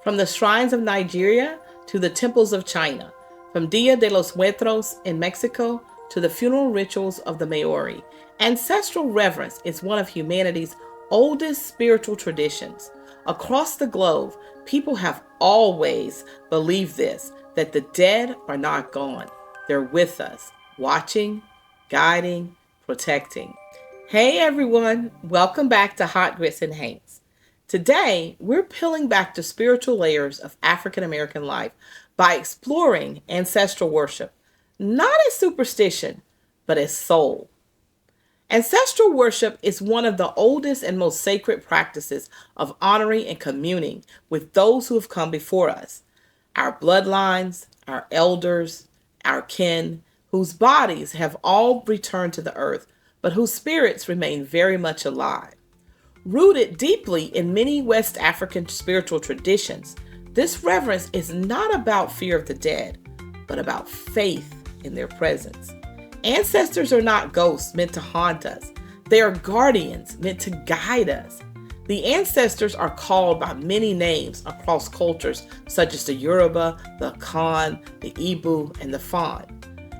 From the shrines of Nigeria to the temples of China, from Dia de los Muertos in Mexico to the funeral rituals of the Maori, ancestral reverence is one of humanity's oldest spiritual traditions. Across the globe, people have always believed this, that the dead are not gone. They're with us, watching, guiding, protecting. Hey everyone, welcome back to Hot Grits and Haints. Today, we're peeling back the spiritual layers of African American life by exploring ancestral worship, not as superstition, but as soul. Ancestral worship is one of the oldest and most sacred practices of honoring and communing with those who have come before us, our bloodlines, our elders, our kin, whose bodies have all returned to the earth, but whose spirits remain very much alive. Rooted deeply in many West African spiritual traditions, this reverence is not about fear of the dead, but about faith in their presence. Ancestors are not ghosts meant to haunt us. They are guardians meant to guide us. The ancestors are called by many names across cultures such as the Yoruba, the Akan, the Igbo, and the Fon.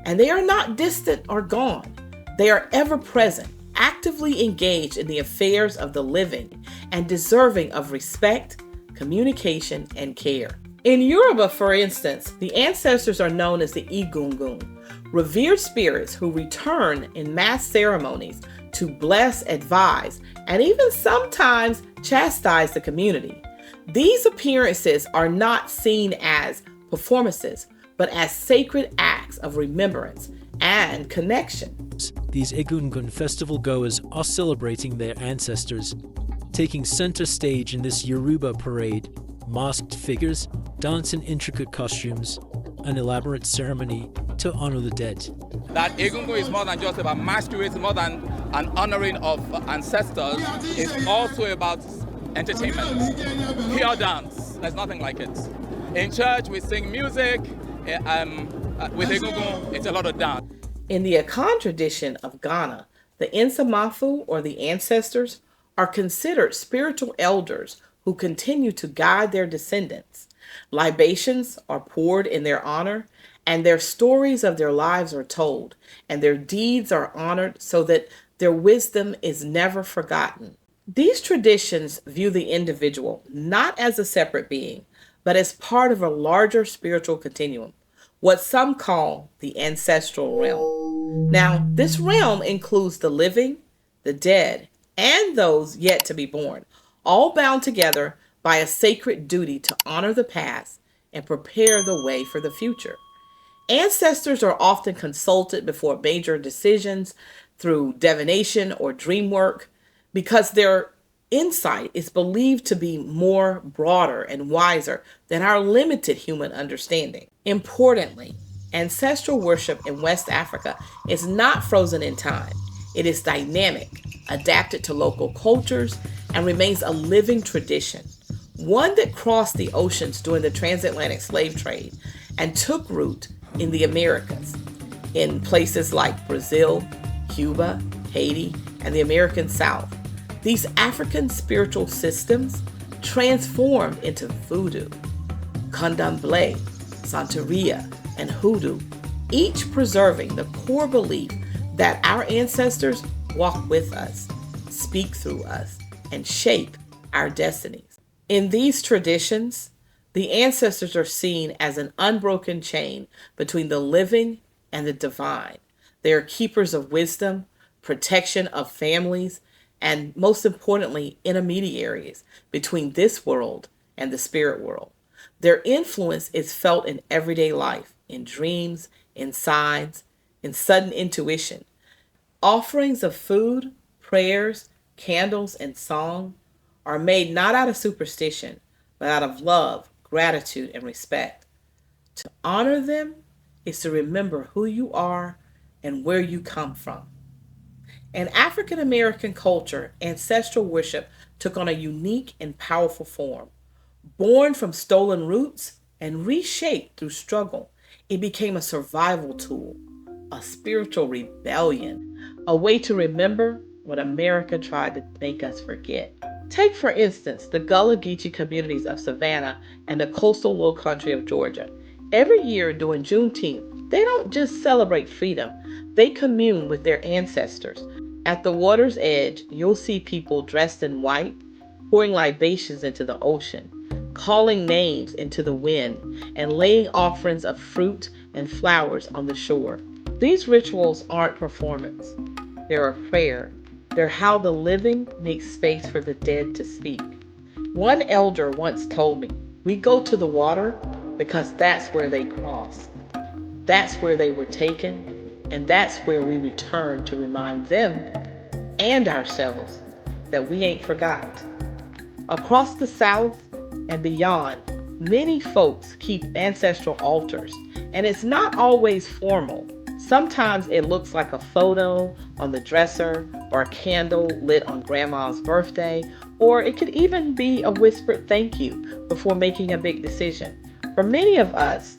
And they are not distant or gone. They are ever present, actively engaged in the affairs of the living and deserving of respect, communication, and care. In Yoruba, for instance, the ancestors are known as the Egungun, revered spirits who return in mass ceremonies to bless, advise, and even sometimes chastise the community. These appearances are not seen as performances, but as sacred acts of remembrance and connection. These Egungun festival goers are celebrating their ancestors, taking center stage in this Yoruba parade. Masked figures dance in intricate costumes, an elaborate ceremony to honor the dead. That Egungun is more than just about masquerade, it's more than an honoring of ancestors. It's also about entertainment, pure dance. There's nothing like it. In church, we sing music. With Egungun, it's a lot of dance. In the Akan tradition of Ghana, the Nsamafu, or the ancestors, are considered spiritual elders who continue to guide their descendants. Libations are poured in their honor, and their stories of their lives are told, and their deeds are honored so that their wisdom is never forgotten. These traditions view the individual not as a separate being, but as part of a larger spiritual continuum, what some call the ancestral realm. Now, this realm includes the living, the dead, and those yet to be born, all bound together by a sacred duty to honor the past and prepare the way for the future. Ancestors are often consulted before major decisions through divination or dream work because their insight is believed to be more broader and wiser than our limited human understanding. Importantly, ancestral worship in West Africa is not frozen in time. It is dynamic, adapted to local cultures, and remains a living tradition, one that crossed the oceans during the transatlantic slave trade and took root in the Americas, in places like Brazil, Cuba, Haiti, and the American South. These African spiritual systems transformed into Voodoo, Candomblé, Santeria, and Hoodoo, each preserving the core belief that our ancestors walk with us, speak through us, and shape our destinies. In these traditions, the ancestors are seen as an unbroken chain between the living and the divine. They are keepers of wisdom, protection of families, and most importantly, intermediaries between this world and the spirit world. Their influence is felt in everyday life, in dreams, in signs, in sudden intuition. Offerings of food, prayers, candles, and song are made not out of superstition, but out of love, gratitude, and respect. To honor them is to remember who you are and where you come from. In African American culture, ancestral worship took on a unique and powerful form. Born from stolen roots and reshaped through struggle, it became a survival tool, a spiritual rebellion, a way to remember what America tried to make us forget. Take, for instance, the Gullah Geechee communities of Savannah and the coastal low country of Georgia. Every year during Juneteenth, they don't just celebrate freedom, they commune with their ancestors. At the water's edge, you'll see people dressed in white, pouring libations into the ocean, calling names into the wind, and laying offerings of fruit and flowers on the shore. These rituals aren't performance, they're a prayer. They're how the living make space for the dead to speak. One elder once told me, we go to the water because that's where they crossed. That's where they were taken, and that's where we return to remind them and ourselves that we ain't forgot. Across the South and beyond, many folks keep ancestral altars, and it's not always formal. Sometimes it looks like a photo on the dresser or a candle lit on grandma's birthday, or it could even be a whispered thank you before making a big decision. For many of us,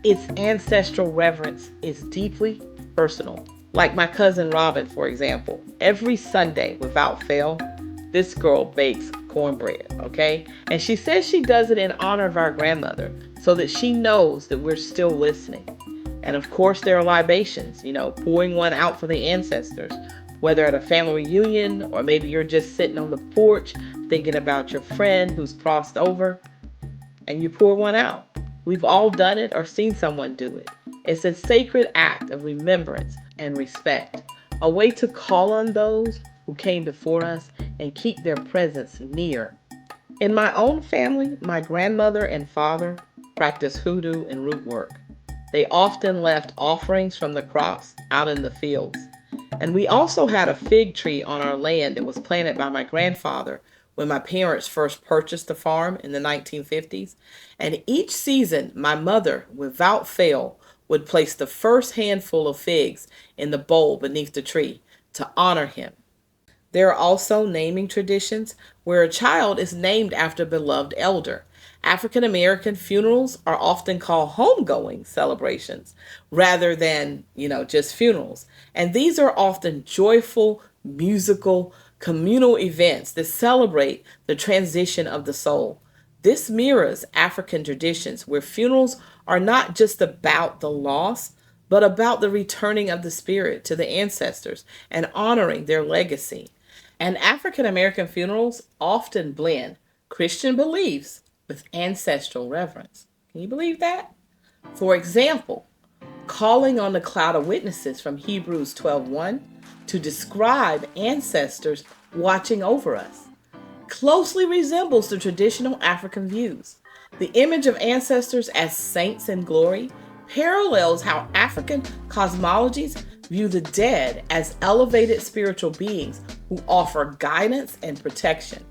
its ancestral reverence is deeply personal. Like my cousin Robin, for example, every Sunday without fail, this girl bakes cornbread, okay? And she says she does it in honor of our grandmother so that she knows that we're still listening. And of course, there are libations, pouring one out for the ancestors, whether at a family reunion or maybe you're just sitting on the porch thinking about your friend who's crossed over and you pour one out. We've all done it or seen someone do it. It's a sacred act of remembrance and respect, a way to call on those who came before us and keep their presence near. In my own family, my grandmother and father practiced hoodoo and root work. They often left offerings from the crops out in the fields. And we also had a fig tree on our land that was planted by my grandfather when my parents first purchased the farm in the 1950s. And each season, my mother, without fail, would place the first handful of figs in the bowl beneath the tree to honor him. There are also naming traditions where a child is named after a beloved elder. African American funerals are often called homegoing celebrations rather than, just funerals. And these are often joyful, musical, communal events that celebrate the transition of the soul. This mirrors African traditions where funerals are not just about the loss, but about the returning of the spirit to the ancestors and honoring their legacy. And African American funerals often blend Christian beliefs with ancestral reverence. Can you believe that? For example, calling on the cloud of witnesses from Hebrews 12:1 to describe ancestors watching over us closely resembles the traditional African views. The image of ancestors as saints in glory parallels how African cosmologies view the dead as elevated spiritual beings who offer guidance and protection.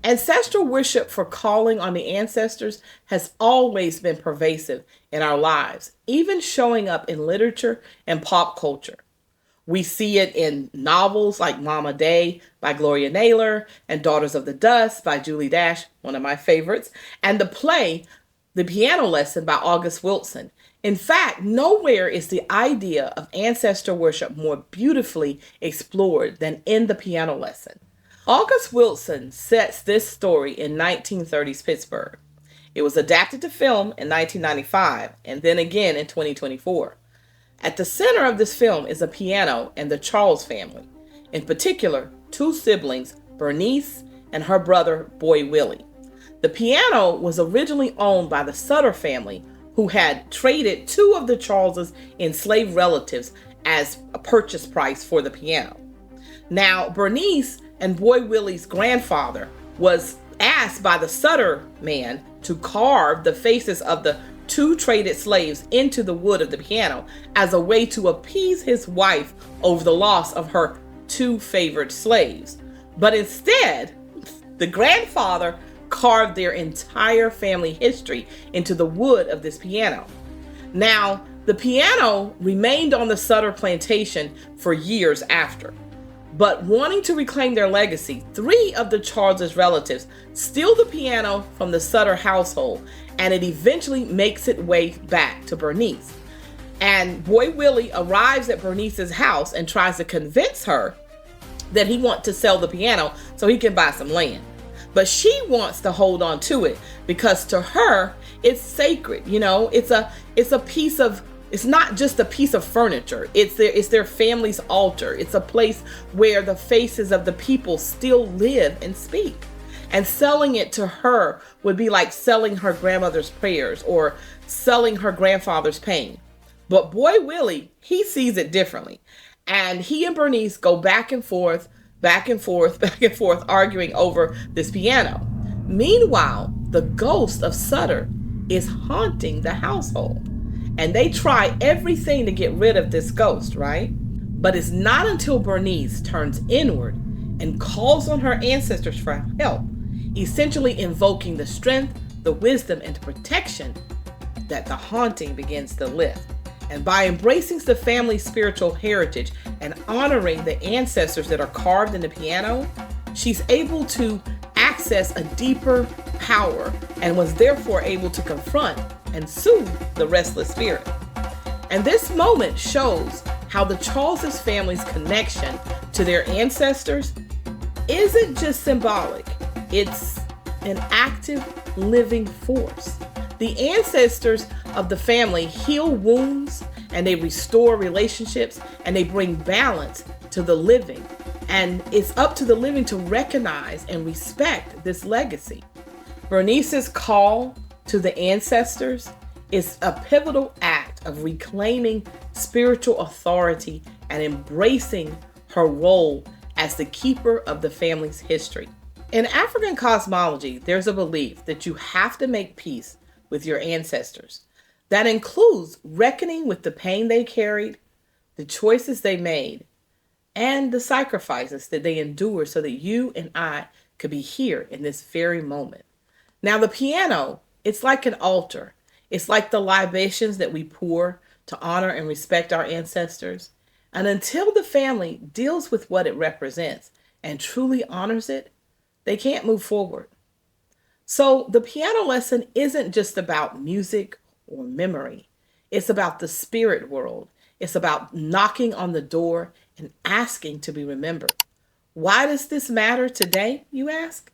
Ancestral worship for calling on the ancestors has always been pervasive in our lives, even showing up in literature and pop culture. We see it in novels like Mama Day by Gloria Naylor and Daughters of the Dust by Julie Dash, one of my favorites, and the play The Piano Lesson by August Wilson. In fact, nowhere is the idea of ancestor worship more beautifully explored than in The Piano Lesson. August Wilson sets this story in 1930s Pittsburgh. It was adapted to film in 1995 and then again in 2024. At the center of this film is a piano and the Charles family. In particular, two siblings, Berniece and her brother, Boy Willie. The piano was originally owned by the Sutter family, who had traded two of the Charleses' enslaved relatives as a purchase price for the piano. Now, Berniece and Boy Willie's grandfather was asked by the Sutter man to carve the faces of the two traded slaves into the wood of the piano as a way to appease his wife over the loss of her two favored slaves. But instead, the grandfather carved their entire family history into the wood of this piano. Now, the piano remained on the Sutter plantation for years after. But wanting to reclaim their legacy, three of the Charles' relatives steal the piano from the Sutter household, and it eventually makes its way back to Berniece. And Boy Willie arrives at Bernice's house and tries to convince her that he wants to sell the piano so he can buy some land. But she wants to hold on to it because to her, it's sacred. It's a piece of, it's not just a piece of furniture. It's their family's altar. It's a place where the faces of the people still live and speak. And selling it to her would be like selling her grandmother's prayers or selling her grandfather's pain. But boy Willie, he sees it differently. And he and Berniece go back and forth, arguing over this piano. Meanwhile, the ghost of Sutter is haunting the household. And they try everything to get rid of this ghost, right? But it's not until Berniece turns inward and calls on her ancestors for help, essentially invoking the strength, the wisdom, and the protection, that the haunting begins to lift. And by embracing the family's spiritual heritage and honoring the ancestors that are carved in the piano, she's able to access a deeper power and was therefore able to confront and soothe the restless spirit. And this moment shows how the Charleses family's connection to their ancestors isn't just symbolic, it's an active living force. The ancestors of the family heal wounds, and they restore relationships, and they bring balance to the living. And it's up to the living to recognize and respect this legacy. Bernice's call to the ancestors is a pivotal act of reclaiming spiritual authority and embracing her role as the keeper of the family's history. In African cosmology, there's a belief that you have to make peace with your ancestors. That includes reckoning with the pain they carried, the choices they made, and the sacrifices that they endured so that you and I could be here in this very moment. Now, the piano, it's like an altar. It's like the libations that we pour to honor and respect our ancestors. And until the family deals with what it represents and truly honors it, they can't move forward. So the piano lesson isn't just about music or memory. It's about the spirit world. It's about knocking on the door and asking to be remembered. Why does this matter today, you ask?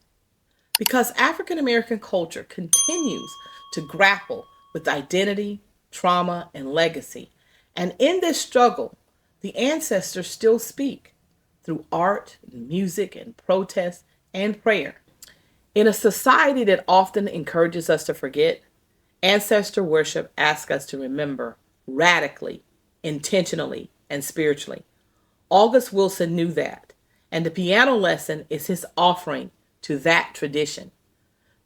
Because African American culture continues to grapple with identity, trauma, and legacy. And in this struggle, the ancestors still speak through art, music, and protest and prayer. In a society that often encourages us to forget, ancestor worship asks us to remember radically, intentionally, and spiritually. August Wilson knew that, and the piano lesson is his offering to that tradition.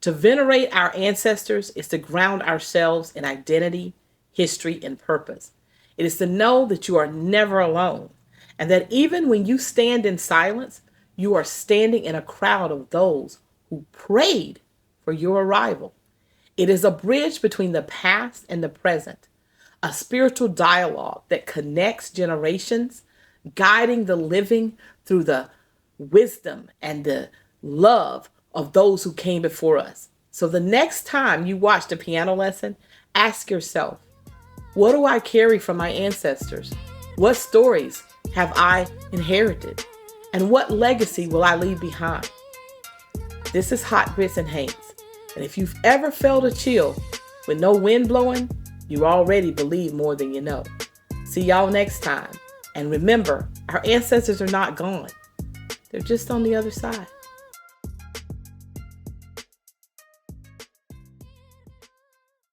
To venerate our ancestors is to ground ourselves in identity, history, and purpose. It is to know that you are never alone, and that even when you stand in silence, you are standing in a crowd of those who prayed for your arrival. It is a bridge between the past and the present, a spiritual dialogue that connects generations, guiding the living through the wisdom and the love of those who came before us. So the next time you watch the piano lesson, ask yourself, what do I carry from my ancestors? What stories have I inherited? And what legacy will I leave behind? This is Hot Grits and Haints. And if you've ever felt a chill with no wind blowing, you already believe more than you know. See y'all next time. And remember, our ancestors are not gone. They're just on the other side.